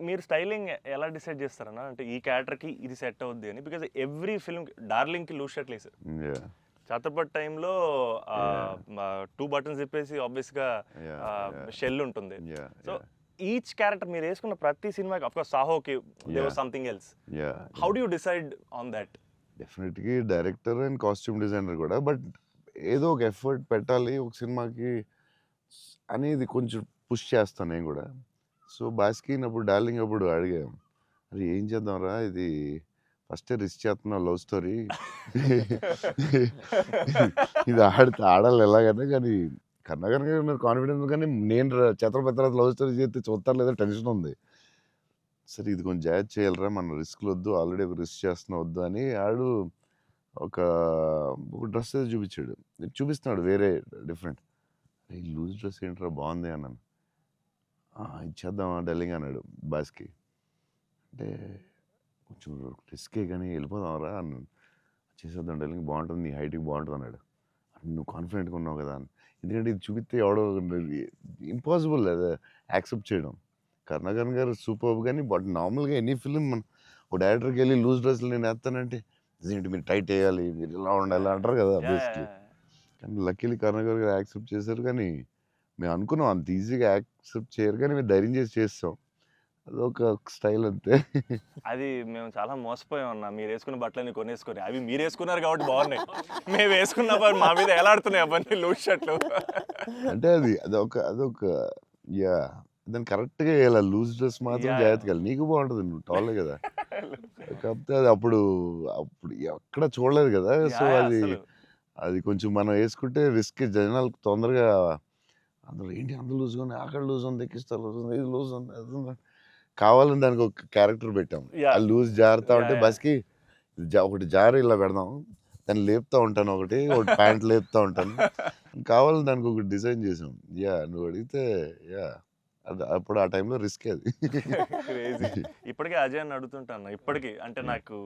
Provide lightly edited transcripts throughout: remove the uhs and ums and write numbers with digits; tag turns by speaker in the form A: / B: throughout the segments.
A: మీరు స్టైలింగ్ ఎలా డిసైడ్ చేస్తారన్నా? అంటే ఈ క్యారెక్టర్‌కి ఇది సెట్ అవుద్ది అని. బికాజ్ ఎవ్రీ ఫిల్మ్ 'డార్లింగ్‌కి' లూజ్ షర్ట్‌లు ఏసారు.
B: Yeah.
A: 'ఛత్రపతి' టైంలో
B: Yeah.
A: 2 బటన్స్ తిప్పేసి ఆబ్వియస్‌గా
B: Yeah. Yeah.
A: షెల్ ఉంటుంది.
B: Yeah.
A: So
B: Yeah.
A: Each character మీరు వేసుకున్న ప్రతి సినిమాకి ఆఫ్‌కోర్స్ 'సాహోకి' there was
B: Yeah.
A: Something else.
B: Yeah.
A: How do you decide on that?
B: డెఫినెట్‌గా డైరెక్టర్ అండ్ కాస్ట్యూమ్ డిజైనర్ కూడా. బట్ ఏదో ఒక ఎఫర్ట్ పెట్టాలి ఒక సినిమాకి అనేది కొంచెం పుష్ చేస్తాను నేను కూడా. సో బాస్కిన్ అప్పుడు డార్లింగ్ అప్పుడు అడిగాం, అరే ఏం చేద్దాంరా ఇది ఫస్టే రిస్క్ చేస్తున్నావు లవ్ స్టోరీ ఇది ఆడాలి ఎలాగైనా. కానీ కర్ణాకర్ గారు కాన్ఫిడెన్స్, కానీ నేను ఛత్రపతి లవ్ స్టోరీ చేస్తే చూస్తారు లేదా టెన్షన్ ఉంది. సరే ఇది కొంచెం జాగ్రత్త చేయాలరా, మన రిస్క్లు వద్దు, ఆల్రెడీ రిస్క్ చేస్తున్నా వద్దు అని ఆడు ఒక డ్రెస్ ఏదో చూపించాడు. చూపిస్తున్నాడు వేరే డిఫరెంట్. ఈ లూజ్ డ్రెస్ ఏంట్రా బాగుంది అన్నాను. ఇచ్చేద్దామా డార్లింగ్ అన్నాడు బాస్కి. అంటే కొంచెం రిస్కే కానీ వెళ్ళిపోదాంరా అన్నాను. చేసేద్దాం డార్లింగ్, బాగుంటుంది, నీ హైట్కి బాగుంటుంది అన్నాడు. నువ్వు కాన్ఫిడెంట్గా ఉన్నావు కదా అని. ఎందుకంటే ఇది చూపిస్తే ఎవడో ఇంపాసిబుల్ అది యాక్సెప్ట్ చేయడం. కరుణాకరన్ గారు సూపర్, కానీ బట్ నార్మల్గా ఎనీ ఫిలిం మన ఒక డైరెక్టర్కి వెళ్ళి లూజ్ డ్రెస్లు నేను వేస్తానంటే ఇదేంటి మీరు టైట్ వేయాలి, మీరు ఇలా ఉండాలి అంటారు కదా బేసిక్లీ. కానీ లక్కీలీ కరుణాకర్ గారు యాక్సెప్ట్ చేశారు. కానీ మేము అనుకున్నాం అంత ఈజీగా యాక్సెప్ట్ చేయరు, కానీ మేము ధైర్యం చేసి చేస్తాం. అదొక స్టైల్ అంతే.
A: అది మేము చాలా మోసపోయాం అన్న. మీరు వేసుకున్న బట్టలన్నీ కొనేసుకొని, అవి మీరు వేసుకున్నారు కాబట్టి బాగున్నాయి. మేము వేసుకున్నప్పుడు మా మీద ఎలా ఆడుతున్నాయి అవన్నీ లూజ్ షర్ట్లు.
B: అంటే అదొక యా దాన్ని కరెక్ట్గా వేయాలి. లూజ్ డ్రెస్ మాత్రం జాగ్రత్తగా వెళ్ళి నీకు బాగుంటుంది, నువ్వు టాలే కదా. కాకపోతే అది అప్పుడు ఎక్కడ చూడలేదు కదా. సో అది కొంచెం మనం వేసుకుంటే రిస్క్. జనాలకు తొందరగా అందరూ ఏంటి అంత లూజ్ ఉంది, అక్కడ లూజ్ ఉంది, ఎక్కిస్తా లూజ్ ఉంది, ఇది లూజ్ ఉంది, అది ఉంది. కావాలని దానికి ఒక క్యారెక్టర్ పెట్టాం. ఆ లూజ్ జారుతా ఉంటే బస్కి ఒకటి జారి ఇలా పెడదాం, దాన్ని లేపుతా ఉంటాను, ఒకటి ప్యాంట్ లేపుతా ఉంటాను. కావాలని దానికి ఒకటి డిజైన్ చేసాం. యా నువ్వు అడిగితే యా అప్పుడు ఆ టైంలో రిస్క్ అది.
A: ఇప్పటికే అజయ్ అని అడుగుతుంటాను. ఇప్పటికీ అంటే నాకు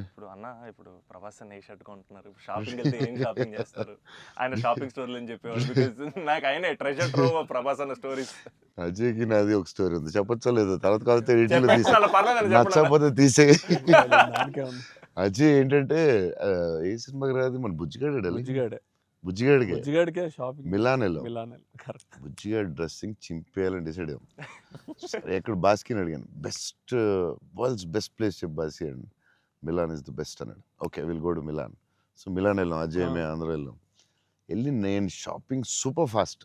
A: ఇప్పుడు అన్న ఇప్పుడు ప్రభాస్ అన్న ఏ షర్ట్ కొంటున్నారు, షాపింగ్ వెళ్తే ఏం షాపింగ్ చేస్తారు, ఆయన షాపింగ్ స్టోర్లు అని చెప్పేవాడు. బికాజ్ నాకు ఆయన ట్రెజర్ ట్రోవ్ ప్రభాస్ అన్న స్టోరీస్.
B: అజయ్కి నాది ఒక స్టోరీ ఉంది, చెప్పచ్చా లేదు తర్వాత కలిస్తే నచ్చకపోతే తీసే. అజయ్ ఏంటంటే ఏ సినిమాకి రాదు మన బుజ్జిగాడికే మిలాన్ బుజ్జిగాడి డ్రెస్సింగ్ చింపేయాలని డిసైడ్ అయ్యాం. ఎక్కడ బాస్కిని అడిగాను, వరల్డ్స్ బెస్ట్ ప్లేస్ చెప్పు బాస్కి అండి. మిలాన్ ఇస్ ద బెస్ట్ అన్నాడు. Okay will go to Milan. So Milan వెళ్ళాం, అజయ్ మేము అందరూ వెళ్ళాం. వెళ్ళి నేను షాపింగ్ సూపర్ ఫాస్ట్,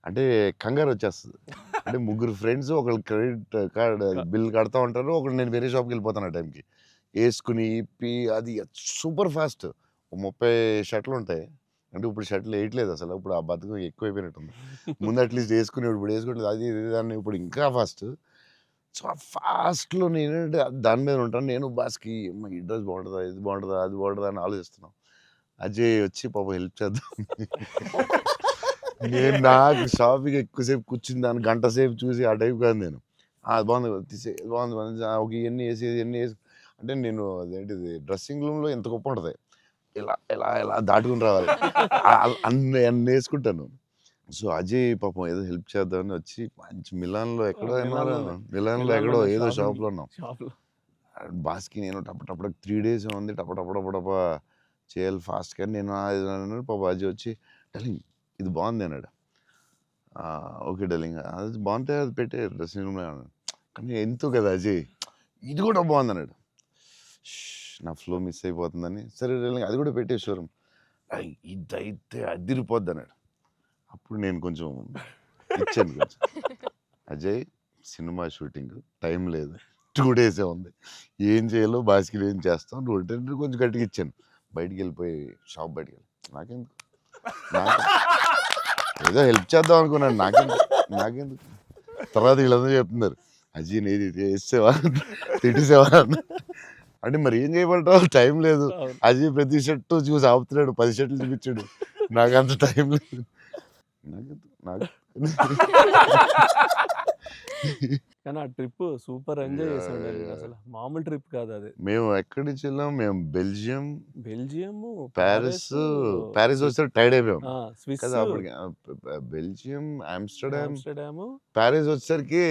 B: అంటే కంగారు వచ్చేస్తుంది. అంటే ముగ్గురు ఫ్రెండ్స్ ఒకళ్ళు క్రెడిట్ కార్డ్ బిల్ కడతా ఉంటారు, ఒకళ్ళు నేను వేరే షాప్కి వెళ్ళిపోతాను ఆ టైంకి. వేసుకుని ఇప్పి అది సూపర్ ఫాస్ట్. 30 షర్ట్లు ఉంటాయి. అంటే ఇప్పుడు షర్ట్లు వేయట్లేదు అసలు, ఇప్పుడు ఆ బతుకు ఎక్కువైపోయినట్టుంది. ముందు అట్లీస్ట్ వేసుకుని ఇప్పుడు వేసుకోవట్లేదు. అది దాన్ని ఇప్పుడు ఇంకా ఫాస్ట్. సో ఆ ఫాస్ట్లో నేనంటే దాని మీద ఉంటాను. నేను బాస్కి ఈ డ్రెస్ బాగుంటుందా, ఇది బాగుంటుందా, అది బాగుంటుందా అని ఆలోచిస్తున్నాం. అజయ్ వచ్చి పాపం హెల్ప్ చేద్దాం. నేను నాకు షాపింగ్ ఎక్కువసేపు కూర్చుని దాన్ని గంట సేపు చూసి ఆ టైప్ కాదు నేను. అది బాగుంది తీసే, బాగుంది ఒక ఇవన్నీ వేసి అంటే నేను అదేంటిది డ్రెస్సింగ్ రూమ్లో ఎంత గొప్ప ఉంటుంది, ఇలా ఇలా ఇలా దాటుకుని రావాలి, అన్ని వేసుకుంటాను. సో అజయ్ పాపం ఏదో హెల్ప్ చేద్దామని వచ్చి మంచి మిలాన్లో ఎక్కడో ఏదో షాప్లో ఉన్నాం. బాస్కి నేను టపటప్పుడు 3 days ఉంది, టపటపడపడప చేయాలి ఫాస్ట్. కానీ నేను పాప అజయ్ వచ్చి డార్లింగ్ ఇది బాగుంది అన్నాడు. ఓకే డార్లింగ్ అది బాగుంటే అది పెట్టే డ్రెస్సింగ్ రూమ్లో అన్నాడు. కానీ ఎంతో కదా అజయ్ ఇది కూడా బాగుంది అన్నాడు. నా ఫ్లో మిస్ అయిపోతుందని సరే డార్లింగ్ అది కూడా పెట్టే షోరూమ్, ఇదైతే అదిరిపోద్ది అన్నాడు. అప్పుడు నేను కొంచెం ఇచ్చాను కొంచెం. అజయ్ సినిమా షూటింగ్ టైం లేదు, 2 days ఉంది, ఏం చేయాలో బాస్కి ఏం చేస్తాం, నువ్వు కొంచెం గట్టిగా ఇచ్చాను. బయటికి వెళ్ళిపోయి షాప్ బయటికి వెళ్ళి నాకెందుకు ఏదో హెల్ప్ చేద్దాం అనుకున్నాను, నాకెందుకు. తర్వాత వీళ్ళందరూ చెప్తున్నారు అజయ్ నేది వేసేవా తిట్టేసేవా అంటే మరి ఏం చేయమంటావు, టైం లేదు. అజయ్ ప్రతి షర్టు చూసి ఆపుతున్నాడు, 10 షర్ట్లు చూపించాడు, నాకు అంత టైం లేదు.
C: కానీ ఆ ట్రిప్ సూపర్ ఎంజాయ్ చేసాం. అసలు మామూలు ట్రిప్ కాదు అది.
B: మేము ఎక్కడి నుంచి వెళ్ళాం, మేము బెల్జియం, ప్యారిస్ వస్తే టైర్డ్ అయిపోయాం కదా అప్పటికి. బెల్జియం, ఆమ్స్టర్డామ్, ప్యారిస్ వచ్చేసరికి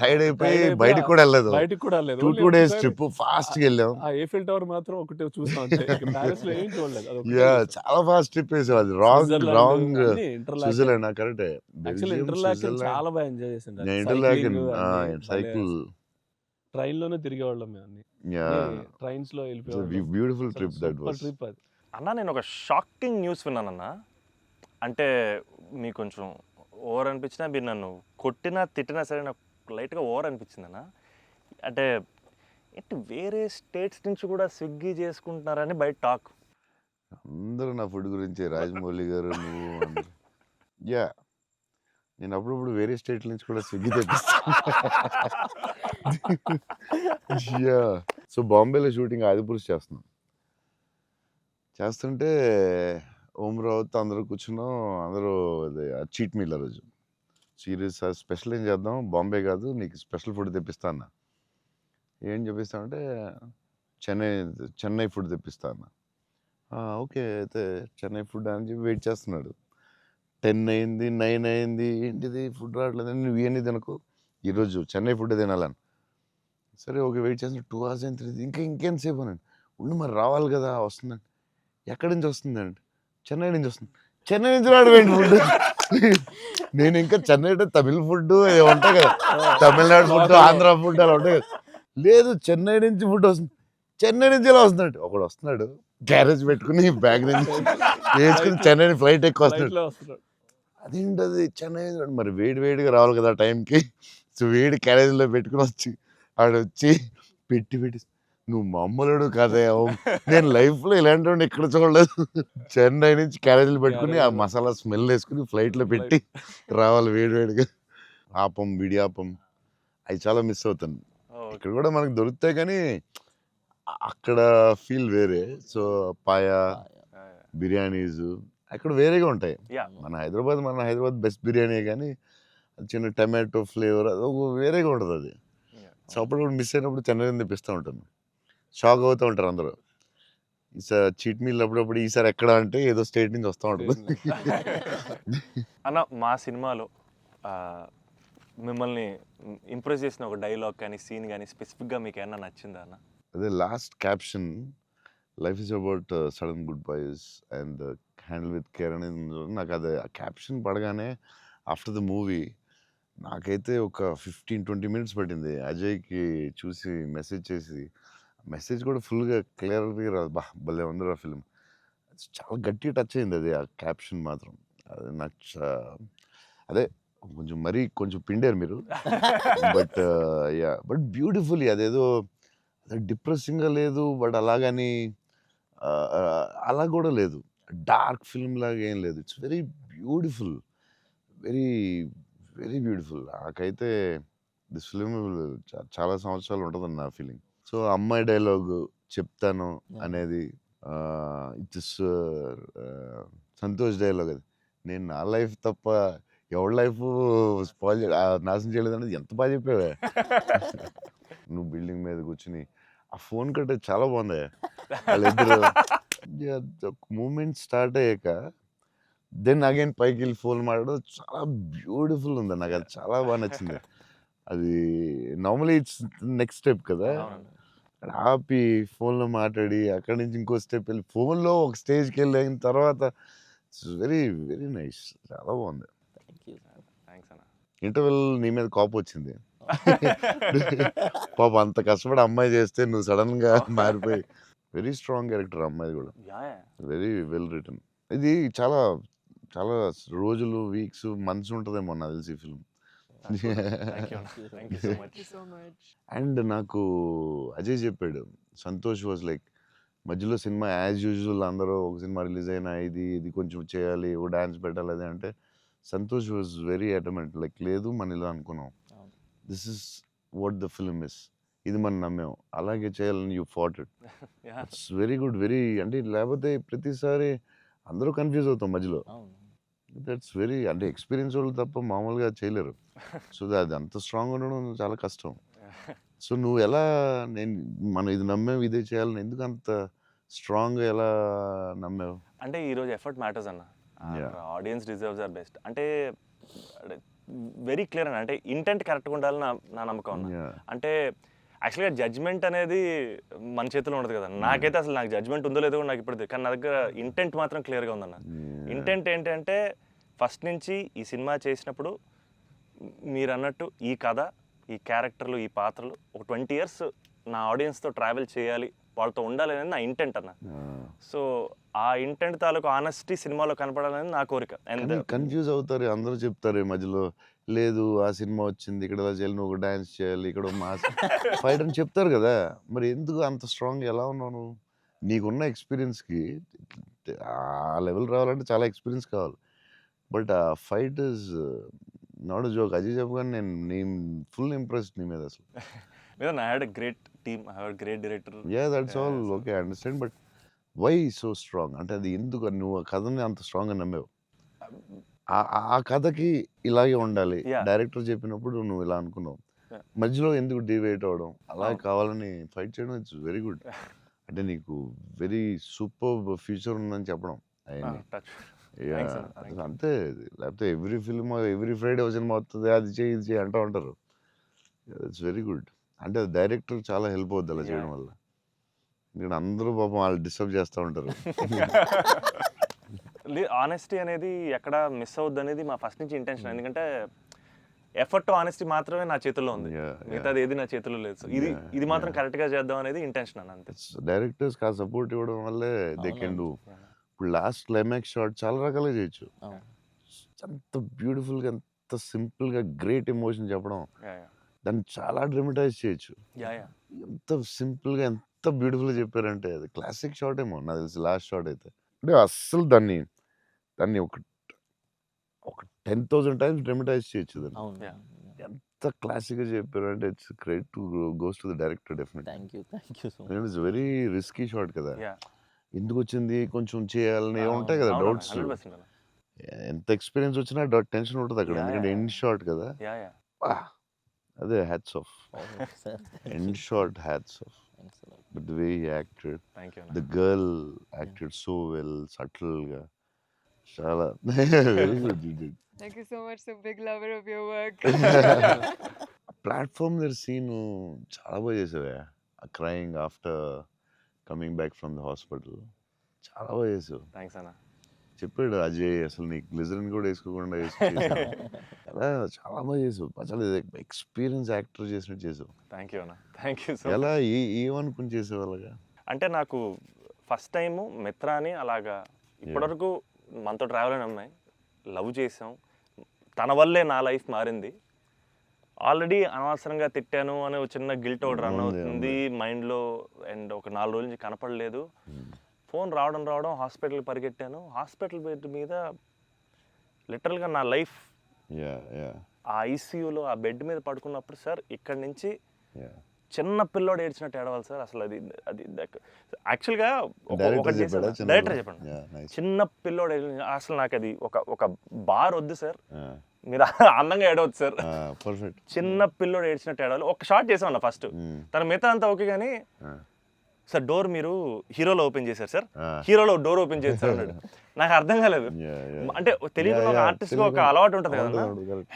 B: టైర్డ్ అయిపోయి
C: Tired అయిపోయి
B: బయటకు కూడా వెళ్ళలేదు.
C: బయటికి కూడా లేదు.
B: 2 డేస్ ట్రిప్ ఫాస్ట్‌గా వెళ్ళాం.
C: ఆ eiffel టవర్ మాత్రం ఒకటే చూసాం అంతే. ప్యారిస్‌లో ఏం చూడలేదు. అదొక్కటే
B: యా
C: చూసాం.
B: చాలా ఫాస్ట్ ట్రిప్ వేసాం. అది రాంగ్
C: అన్ని ఇంటర్లాకెన్.
B: స్విట్జర్లాండ్ కరెక్టే.
C: యాక్చువల్లీ
B: బెల్జియం,
C: ఇంటర్లాకెన్
B: స్విట్జర్లాండ్,
C: చాలా బాగా ఎంజాయ్ చేసిండు.
B: ఇంటర్లాకెన్ సైకిల్
C: ట్రైన్‌లోనే తిరిగేవాళ్ళం మేము అన్ని.
B: యా
C: ట్రైన్స్‌లో వెళ్ళిపోయేవాళ్ళం.
B: Beautiful trip that
C: super
B: was.
C: Trip అది.
A: అన్న నేను ఒక షాకింగ్ న్యూస్ విన్నానన్న. అంటే మీకు కొంచెం ఓవర్ అనిపించినా, మీరు నన్ను కొట్టినా తిట్టినా సరే నాకు లైట్గా ఓవర్ అనిపించింది అన్న. అంటే ఏంటి వేరే స్టేట్స్ నుంచి కూడా స్విగ్గీ చేసుకుంటున్నారని బయట టాక్.
B: అందరూ నా ఫుడ్ గురించి రాజమౌళి గారు నువ్వు అందరూ. యా నేను అప్పుడప్పుడు వేరే స్టేట్ల నుంచి కూడా స్విగ్గీ తెప్పిస్తాను. యా సో బాంబేలో షూటింగ్ ఆదిపురుష్ చేస్తున్నాం. చేస్తుంటే ఓం రావుతో అందరూ కూర్చున్నాం. అందరూ చీట్ మీల్ ఆ రోజు. సీరియస్ స్పెషల్ ఏం చేద్దాం, బాంబే కాదు నీకు స్పెషల్ ఫుడ్ తెప్పిస్తా అన్న. ఏం చెప్పిస్తామంటే చెన్నై ఫుడ్ తెప్పిస్తా అన్న. ఓకే అయితే చెన్నై ఫుడ్ అని చెప్పి వెయిట్ చేస్తున్నాడు. 10 అయింది, 9 అయింది, ఏంటిది ఫుడ్ రావట్లేదు, నువ్వు ఇవన్నీ తినకు, ఈరోజు చెన్నై ఫుడ్ తినాలని. సరే ఓకే వెయిట్ చేస్తున్నా. 2 hours అయింది, ఇంకెంతసేపు అనండి. ఉండి మరి రావాలి కదా, వస్తుందండి. ఎక్కడి నుంచి వస్తుందండి? చెన్నై నుంచి వస్తుంది. చెన్నై నుంచి రావడం ఫుడ్. నేను ఇంకా చెన్నై అంటే తమిళ ఫుడ్ ఉంటాయి కదా, తమిళనాడు ఫుడ్, ఆంధ్ర ఫుడ్ అలా ఉంటాయి కదా. లేదు చెన్నై నుంచి ఫుడ్ వస్తుంది. చెన్నై నుంచి ఎలా వస్తున్నాడు? ఒకడు వస్తున్నాడు గ్యారేజ్ పెట్టుకుని బ్యాగ్ నుంచి వేసుకుని చెన్నై ఫ్లైట్ ఎక్కువ వస్తున్నాడు. అదేంటది చెన్నై మరి వేడి వేడిగా రావాలి కదా టైంకి. సో వేడి క్యారేజ్లో పెట్టుకుని వచ్చి ఆడొచ్చి పెట్టి నువ్వు మామూలుడు కాదే, నేను లైఫ్లో ఇలాంటి ఎక్కడ చూడలేదు. చెన్నై నుంచి క్యారేజీలు పెట్టుకుని ఆ మసాలా స్మెల్ వేసుకుని ఫ్లైట్లో పెట్టి రావాలి వేడి వేడిగా. ఆపం విడియాపం అవి చాలా మిస్ అవుతాను. ఇక్కడ కూడా మనకు దొరుకుతాయి కానీ అక్కడ ఫీల్ వేరే. సో పాయా బిర్యానీస్ అక్కడ వేరేగా ఉంటాయి. మన హైదరాబాద్ బెస్ట్ బిర్యానీ కానీ చిన్న టమాటో ఫ్లేవర్ అది వేరేగా ఉంటుంది అది. సో అప్పుడు మిస్ అయినప్పుడు చెన్నై తెప్పిస్తూ ఉంటాను. షాక్ అవుతూ ఉంటారు అందరూ. ఈసారి చీట్ మీల్ అప్పుడప్పుడు ఈసారి ఎక్కడ అంటే ఏదో స్టేట్ నుంచి వస్తూ ఉంటుంది.
A: అన్న మా సినిమాలో మిమ్మల్ని ఇంప్రెస్ చేసిన ఒక డైలాగ్ కానీ సీన్ కానీ స్పెసిఫిక్గా మీకు ఏమన్నా నచ్చిందా అన్న?
B: అదే last caption, life is about sudden good boys and handle with care అనేది. నాకు అది ఆ క్యాప్షన్ పడగానే ఆఫ్టర్ ద మూవీ నాకైతే ఒక 15-20 minutes పట్టింది అజయ్కి చూసి మెసేజ్ చేసి. మెసేజ్ కూడా ఫుల్గా క్లియర్గా రాదు. భలే ఉంది ఆ ఫిల్మ్. చాలా గట్టిగా టచ్ అయింది అది ఆ క్యాప్షన్ మాత్రం. అది నాకు అదే కొంచెం పిండారు మీరు. బట్ బ్యూటిఫుల్లీ అదేదో డిప్రెసింగ్గా లేదు, బట్ అలాగని అలా కూడా లేదు, డార్క్ ఫిల్మ్ లాగా ఏం లేదు. It's very beautiful, very very beautiful. నాకైతే దిస్ ఫిలిం చాలా సంవత్సరాలు ఉంటుందని నా ఫీలింగ్. సో అమ్మాయి డైలాగు చెప్తాను అనేది ఇట్స్ సంతోష్ డైలాగ్. అది నేను నా లైఫ్ తప్ప ఎవరి లైఫ్ స్పాయిల్ నాశనం చేయలేదు అనేది ఎంత బాగా చెప్పావే. నువ్వు బిల్డింగ్ మీద కూర్చుని ఆ ఫోన్ కట్టే చాలా బాగుంది. వాళ్ళిద్దరు మూమెంట్ స్టార్ట్ అయ్యాక దెన్ అగైన్ పైకి వెళ్ళి ఫోన్ మాట్లాడడం చాలా బ్యూటిఫుల్ ఉంది. నాకు అది చాలా బాగా నచ్చింది. అది నార్మలీ ఇట్స్ నెక్స్ట్ స్టెప్ కదా, ఆపి ఫోన్లో మాట్లాడి అక్కడి నుంచి ఇంకో స్టెప్ వెళ్ళి ఫోన్లో ఒక స్టేజ్కి వెళ్ళిన తర్వాత ఇట్స్ వెరీ వెరీ నైస్, చాలా బాగుంది. ఇంటర్వెల్ నీ మీద కోపం వచ్చింది పాప, అంత కష్టపడి అమ్మాయి చేస్తే నువ్వు సడన్ గా మారిపోయి. వెరీ స్ట్రాంగ్ క్యారెక్టర్ అమ్మాయి కూడా, వెరీ వెల్ రిటర్న్. ఇది చాలా చాలా రోజులు, వీక్స్, మంత్స్ ఉంటుందేమో నాకు తెలిసి ఫిల్మ్. అండ్ నాకు అజయ్ చెప్పాడు, సంతోష్ వాజ్ లైక్ మధ్యలో సినిమా యాజ్ యూజువల్ అందరూ ఒక సినిమా రిలీజ్ అయినా ఇది కొంచెం చేయాలి, ఓ డాన్స్ పెట్టాలి అది అంటే, సంతోష్ వాజ్ వెరీ అటమెంట్ లైక్ లేదు మన ఇలా అనుకున్నాం, this is what the film is, ఇది మనం నమ్మాం, అలాగే చేయాలని you fat it. It's very good, very అంటే లేకపోతే ప్రతిసారి అందరూ కన్ఫ్యూజ్ అవుతాం మధ్యలో. దట్స్ వెరీ అంటే ఎక్స్పీరియన్స్ వాళ్ళు తప్ప మామూలుగా చేయలేరు. సో అది అంత స్ట్రాంగ్ ఉండడం చాలా కష్టం. సో నువ్వు ఎలా మనం ఇది నమ్మావు ఇదే చేయాలని ఎందుకు అంత స్ట్రాంగ్గా ఎలా నమ్మావు?
A: అంటే ఈరోజు ఎఫర్ట్ మ్యాటర్స్ అన్న, ఆడియన్స్ డిజర్వ్స్ ఆర్ బెస్ట్. అంటే వెరీ క్లియర్ అని, అంటే ఇంటెంట్ కరెక్ట్గా ఉండాలని నా నమ్మకం అన్న.
B: Yeah.
A: అంటే యాక్చువల్గా జడ్జ్మెంట్ అనేది మన చేతిలో ఉండదు కదా. నాకైతే అసలు నాకు జడ్జ్మెంట్ ఉందో లేదో కూడా నాకు ఇప్పుడు తెలియదు. కానీ నా దగ్గర ఇంటెంట్ మాత్రం క్లియర్గా ఉందన్న. ఇంటెంట్ ఏంటంటే ఫస్ట్ నుంచి ఈ సినిమా చేసినప్పుడు మీరు అన్నట్టు ఈ కథ, ఈ క్యారెక్టర్లు, ఈ పాత్రలు ఒక 20 years నా ఆడియన్స్తో ట్రావెల్ చేయాలి, వాళ్ళతో ఉండాలి అనేది నా ఇంటెంట్ అన్న. సో ఆ ఇంటెంట్ తాలూకు ఆనెస్టీ సినిమాలో కనపడాలనేది నా కోరిక. అండ్
B: కన్ఫ్యూజ్ అవుతారు, అందరూ చెప్తారు ఈ మధ్యలో, లేదు ఆ సినిమా వచ్చింది ఇక్కడ ఇలా చేయాలి, నువ్వు డాన్స్ చేయాలి, ఇక్కడ మాస్ ఫైట్ అని చెప్తారు కదా. మరి ఎందుకు అంత స్ట్రాంగ్ ఎలా ఉన్నావు నువ్వు? నీకున్న ఎక్స్పీరియన్స్కి ఆ లెవెల్ రావాలంటే చాలా ఎక్స్పీరియన్స్ కావాలి. బట్ ఆ fight is not joke. Ajay చెప్పగానే నేను ఫుల్ ఇంప్రెస్డ్ నీ మీద అసలు.
A: లేదా I had a great team, I had great director.
B: Yeah that's all okay, I understand. But why so strong? అంటే అది ఎందుకు నువ్వు ఆ కథని అంత స్ట్రాంగ్గా నమ్మావు? ఆ కథకి ఇలాగే ఉండాలి,
A: Yeah.
B: డైరెక్టర్ చెప్పినప్పుడు నువ్వు ఇలా అనుకున్నావు.
A: Yeah.
B: మధ్యలో ఎందుకు డివేట్ అవడం, అలా
A: అవును.
B: కావాలని ఫైట్ చేయడం, ఇట్స్ వెరీ గుడ్. అంటే నీకు వెరీ సూపర్ ఫ్యూచర్ ఉందని చెప్పడం అవన్నీ.
A: Touch.
B: Yeah,
A: Thanks, sir. Thank you.
B: అంతే. లేకపోతే every film every Friday cinema వస్తుంది, అది చేయి ఇది చేయి అంటూ ఉంటారు. It's very good. అంటే డైరెక్టర్ చాలా హెల్ప్ అవుద్ది అలా చేయడం
A: Yeah.
B: వల్ల. ఇక్కడ అందరూ పాపం వాళ్ళు డిస్టర్బ్ చేస్తూ ఉంటారు.
A: ఆనెస్టీ అనేది ఎక్కడ మిస్ అవుద్ది అనేది మా ఫస్ట్ నుంచి ఇంటెన్షన్. ఎందుకంటే ఎఫర్ట్ ఆనెస్టీ మాత్రమే నా చేతుల్లో ఉంది,
B: Yeah, yeah.
A: మిగతాది ఏది నా చేతుల్లో లేదు. సో ఇది
B: Yeah,
A: ఇది మాత్రం
B: yeah.
A: కరెక్ట్గా చేద్దాం అనేది ఇంటెన్షన్ అని అంతే.
B: డైరెక్టర్స్ ఆ సపోర్ట్ ఇవ్వడం వల్లే దే కెన్ డూ. ఇప్పుడు లాస్ట్ క్లైమాక్స్ షాట్ చాలా రకాలుగా చేయొచ్చు.
D: అవును.
B: అంత బ్యూటిఫుల్గా, ఎంత సింపుల్గా గ్రేట్ ఎమోషన్ చెప్పడం,
A: యా యా
B: దాన్ని చాలా డ్రమటైజ్ చేయొచ్చు.
A: యా యా
B: ఎంత సింపుల్గా, ఎంత బ్యూటిఫుల్గా చెప్పారంటే అది క్లాసిక్ షాట్ ఏమో నాకు తెలిసి లాస్ట్ షాట్ అయితే. అంటే అస్సలు దాన్ని ఒక 10,000 టైమ్స్ డ్రమటైజ్ చేయొచ్చు దాన్ని.
D: అవును.
A: Yeah.
B: ఎంత క్లాసిక్గా చెప్పారు అంటే it's great to goes to the director definite.
D: Thank you so much.
B: It's very risky shot కదా.
A: యా
B: ఎందుకు వచ్చింది, కొంచెం చేయాలని ఉంటాయి కదా డౌట్స్.
A: 100% అన్న.
B: ఎంత ఎక్స్పీరియన్స్ వచ్చినా టెన్షన్ ఉంటుంది అక్కడ,
A: Yeah,
B: ఎందుకంటే
A: yeah.
B: ఎండ్ షాట్ కదా.
A: యా యా
B: అదే hats off,
D: sir
B: end shot hats off.
D: Thanks a lot.
B: But the way he acted,
A: thank you
B: the girl acted so well, సటిల్గా, చాలా very good.
E: Thank you so much. So big lover of your work.
B: Platform దగ్గర scene చాలా బాగా చేసావే, crying after coming back from the hospital, చాలా బాగా చేసావు.
A: Thanks అన్న.
B: చెప్పాడు అజయ్, అసలు నీకు గ్లిజరిన్ కూడా వేసుకోకుండా చేసావు. అలా చాలా బాగా చేసావు, చాలా ఎక్స్పీరియన్స్ యాక్టర్ చేసినట్టు చేసావు.
A: థ్యాంక్ యూ అన్న. థ్యాంక్ యూ సో
B: ఎలా ఏమనుకుని చేసావు అలాగా?
A: అంటే నాకు ఫస్ట్ టైము మిత్రాని అలాగా ఇప్పటివరకు మనతో ట్రావెల్ అయిన అమ్మాయి లవ్ చేసాం, తన వల్లే నా లైఫ్ మారింది. ఆల్రెడీ అనవసరంగా తిట్టాను అనే ఒక చిన్న గిల్ట్ ఒకటి రన్ అవుతుంది మైండ్లో. అండ్ ఒక 4 రోజుల నుంచి కనపడలేదు. ఫోన్ రావడం హాస్పిటల్కి పరిగెట్టాను. హాస్పిటల్ బెడ్ మీద లిటరల్గా నా లైఫ్ ఆ ఐసీయూలో ఆ బెడ్ మీద పడుకున్నప్పుడు, సార్ ఇక్కడి నుంచి చిన్న పిల్లోడు ఏడ్చినట్టు ఏడవాలి సార్. అసలు అది అది యాక్చువల్గా డైరెక్టర్ చెప్పండి, చిన్న పిల్లోడు అసలు నాకు అది ఒక బార్ వద్దు సార్, మీరు అందంగా ఏడవద్దు సార్, చిన్న పిల్లోడు ఏడ్చినట్టు ఏడవాలి. ఒక షాట్ చేసామన్న ఫస్ట్, తన మిగతా అంతా ఓకే కానీ సార్ డోర్ మీరు హీరోలో ఓపెన్ చేశారు సార్, హీరోలో డోర్ ఓపెన్ చేశారు అన్నాడు. నాకు అర్థం కాలేదు. అంటే తెలియకుండా ఒక ఆర్టిస్ట్కి ఒక అలవాటు ఉంటుంది కదన్నా.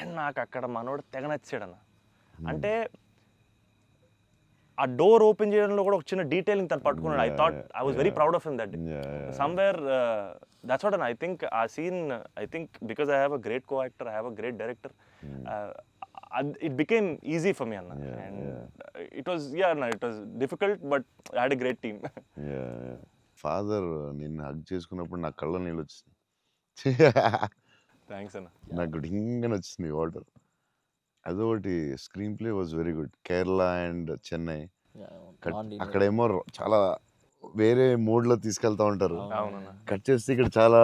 A: అండ్ నాకు అక్కడ మనోడు తెగ నచ్చాడు అన్న. అంటే ఆ డోర్ ఓపెన్ చేయడంలో కూడా ఒక చిన్న డీటెయిలింగ్ తను పట్టుకున్నాడు. I thought I was very proud of him that day. Somewhere that's what. I think ఆ scene, I think because I have a great co actor, I have a great director, it became easy for me, Anna. And it was, it was difficult, but I had a great team.
B: Father నిన్ను hug చేసుకున్నప్పుడు నా కళ్ళ నీళ్ళు వచ్చింది.
A: Thanks అన్న.
B: నాకు డింగని వచ్చింది water. అదొకటి. Screen play was very good. Kerala and Chennai అక్కడేమో చాలా వేరే మోడ్లో తీసుకెళ్తా ఉంటారు,
A: అవునన్నా.
B: కట్ చేస్తే ఇక్కడ చాలా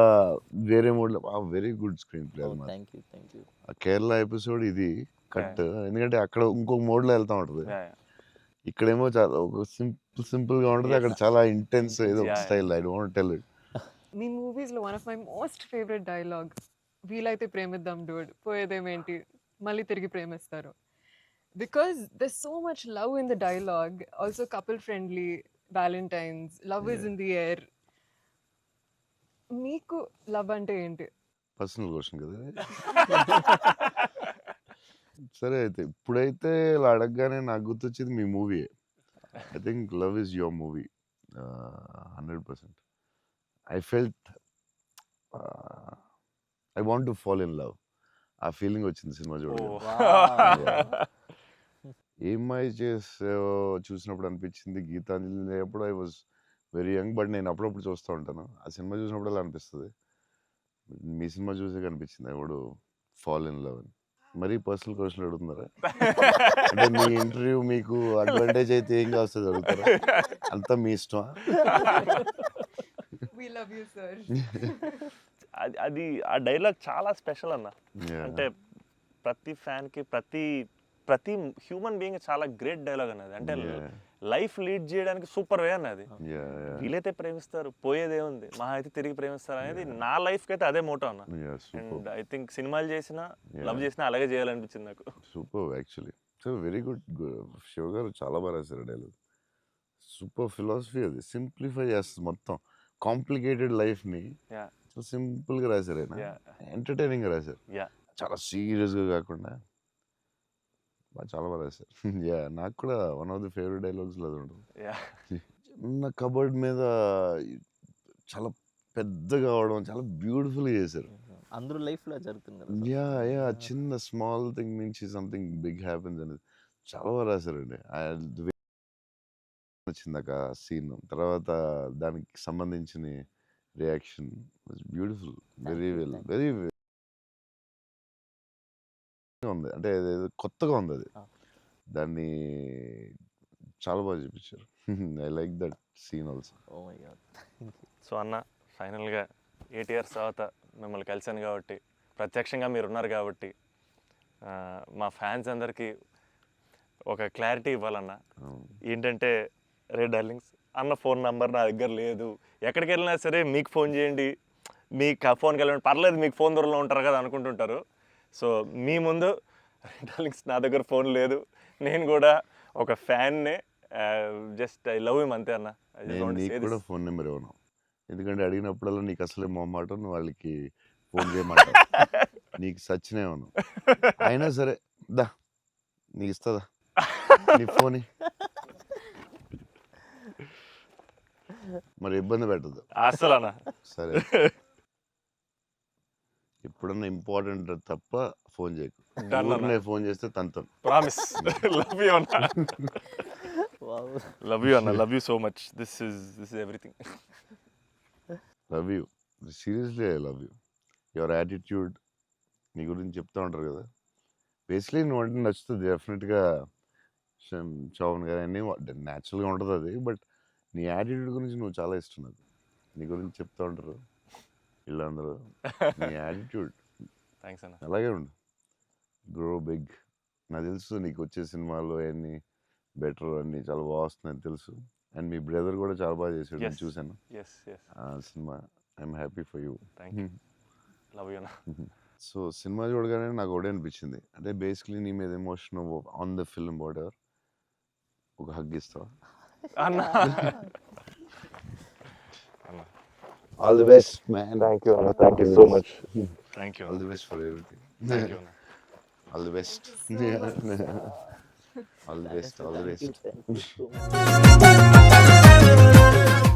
B: వేరే మోడ్లో. Very good screen play. ఆ కేరళ ఎపిసోడ్ ఇది కట్, ఎందుకంటే అక్కడ ఇంకొక మోడ్లో వెళ్తా ఉంటుంది, ఇక్కడేమో చాలా ఒక సింపుల్గా ఉంటుంది, అక్కడ చాలా ఇంటెన్స్ ఏదో style. I don't tell it.
E: మీ మూవీస్లో one of my most favourite dialogue, వీలైతే ప్రేమిద్దాం డూడ్, పోయేదేమేంటి మళ్ళీ తిరిగి ప్రేమిస్తారు. Because there so much love in the dialogue. Also couple friendly, Valentine's, love is in the air. మీకు లవ్ అంటే ఏంటి?
B: పర్సనల్ క్వశ్చన్ కదా. సరే అయితే ఇప్పుడైతే ఇలా అడగగానే నాకు గుర్తొచ్చేది మీ movie. I think love is your movie 100%. I felt I want to fall in love. ఆ ఫీలింగ్ వచ్చింది సినిమా చూడగానే. ఏమై చేసావో చూసినప్పుడు అనిపించింది. గీతాంజలి అప్పుడు I was very young, but నేను అప్పుడప్పుడు చూస్తూ ఉంటాను. ఆ సినిమా చూసినప్పుడు అలా అనిపిస్తుంది. మీ సినిమా చూసే కనిపించింది I would fall in love అని. మరీ పర్సనల్ క్వశ్చన్ అడుగుతున్నారా? అంటే మీ ఇంటర్వ్యూ మీకు అడ్వాంటేజ్ అయితే ఏం కావస్తుంది అడుగుతారా? అంతా మీ ఇష్టమా?
E: We love you, sir.
A: అది ఆ డైలాగ్ చాలా స్పెషల్ అన్న.
B: Yeah.
A: అంటే ప్రతి ఫ్యాన్కి ప్రతి హ్యూమన్ బీయింగ్ చాలా గ్రేట్ డైలాగ్ అన్నది. అంటే
B: Yeah.
A: లైఫ్ లీడ్ చేయడానికి సూపర్ వే అన్నది.
B: Yeah, yeah.
A: వీలైతే ప్రేమిస్తారు, పోయేదే ఉంది, మహా అయితే తిరిగి ప్రేమిస్తారు అనేది నా లైఫ్కి అయితే అదే మోటో అన్న.
B: Yeah, super.
A: And I think సినిమాలు చేసినా
B: Yeah.
A: లవ్ చేసినా అలాగే చేయాలనిపించింది నాకు.
B: Super actually. So very good. Shiva గారు చాలా బాగా రాశారు డైలాగ్. సూపర్ ఫిలాసఫీ అది. సింప్లిఫై చేస్తుంది మొత్తం కాంప్లికేటెడ్ లైఫ్ని.
A: యా
B: సో సింపుల్గా రాశారు ఆయన.
A: యా
B: ఎంటర్టైనింగ్గా రాశారు,
A: యా
B: చాలా సీరియస్గా కాకుండా చాలా బాగా రాశారు. యా నాకు కూడా వన్ ఆఫ్ ది ఫేవరెట్ డైలాగ్స్లో అది ఉంటుంది.
A: యా
B: చిన్న కబర్డ్ మీద చాలా పెద్దగా అవడం చాలా బ్యూటిఫుల్గా చేశారు.
D: అందరూ లైఫ్లో జరుగుతున్నారు.
B: యా యా చిన్న స్మాల్ థింగ్ నుంచి సంథింగ్ బిగ్ హ్యాపెన్స్ అనేది చాలా బాగా రాశారండి. వచ్చిందాక సీన్ తర్వాత దానికి సంబంధించిన reaction beautiful. Very well, very ఉంది. అంటే అదేదో కొత్తగా ఉంది అది. దాన్ని చాలా బాగా చూపించారు. I like that scene also.
D: Oh my god.
A: So అన్న ఫైనల్గా 8 years తర్వాత మిమ్మల్ని కలిసాను కాబట్టి, ప్రత్యక్షంగా మీరు ఉన్నారు కాబట్టి, మా ఫ్యాన్స్ అందరికీ ఒక క్లారిటీ ఇవ్వాలన్న. ఏంటంటే రే డార్లింగ్స్, అన్న ఫోన్ నంబర్ నా దగ్గర లేదు, ఎక్కడికి వెళ్ళినా సరే మీకు ఫోన్ చేయండి, మీకు ఫోన్కి వెళ్ళండి, పర్లేదు మీకు ఫోన్ దూరంలో ఉంటారు కదా అనుకుంటుంటారు. సో మీ ముందు రే డార్లింగ్స్ నా దగ్గర ఫోన్ లేదు, నేను కూడా ఒక ఫ్యాన్నే, జస్ట్ ఐ లవ్ హిమ్ అంతే అన్న.
B: నేను నీకు కూడా ఫోన్ నెంబర్ ఇవ్వను, ఎందుకంటే అడిగినప్పుడల్లా నీకు అసలే మొహమాట, నువ్వు వాళ్ళకి ఫోన్ చేయమాట, నీకు సచ్చినే ఇవ్వను. అయినా సరే దా నీకు ఇస్తుందా నీ ఫోన్, మరి ఇబ్బంది పెట్టద్దు
A: అసలు అన్న.
B: సరే. ఎప్పుడన్నా ఇంపార్టెంట్ తప్ప ఫోన్ చేయకు.
A: Done అన్న.
B: ఊరినే ఫోన్ చేస్తే తంతం.
A: ప్రామిస్. లవ్ యూ అన్న.
D: వావ్.
A: లవ్ యూ అన్న, love you so much. This is everything.
B: Love you, seriously I love you. Your attitude, నీ గురించి చెప్తూ ఉంటారు కదా, బేసిక్లీ నువ్వు అంటే నచ్చుతుంది డెఫినెట్గా. చౌన్ గారు అన్నీ న్యాచురల్గా ఉంటుంది అది, బట్ నీ యాటిట్యూడ్ గురించి నువ్వు చాలా ఇష్టం నాకు. నీ గురించి చెప్తూ ఉంటారు వీళ్ళందరూ, నీ యాటిట్యూడ్
A: థ్యాంక్స్ అన్న.
B: అలాగే ఉండు, గ్రో బిగ్. నాకు తెలుసు నీకు వచ్చే సినిమాలు అన్నీ బెటర్ అన్నీ చాలా బాగా వస్తున్నాయని తెలుసు. అండ్ మీ బ్రదర్ కూడా చాలా బాగా చేశాడు, నేను
A: Yes.
B: చూశాను
A: ఎస్ ఎస్,
B: ఆ సినిమా. I'm happy for you.
A: Thank you. Love you అన్న.
B: సో సినిమా చూడగానే నాకు ఒకటే అనిపించింది, అంటే బేసిక్లీ నీ మీద emotion on the film whatever, ఒక హగ్ ఇస్తావా?
A: అన్న.
B: All the best man.
A: Thank you అన్న, thank you so much. Thank you
B: all the best for everything.
A: Thank you అన్న.
B: All the best. All the best, all the best.
D: Thank you so much.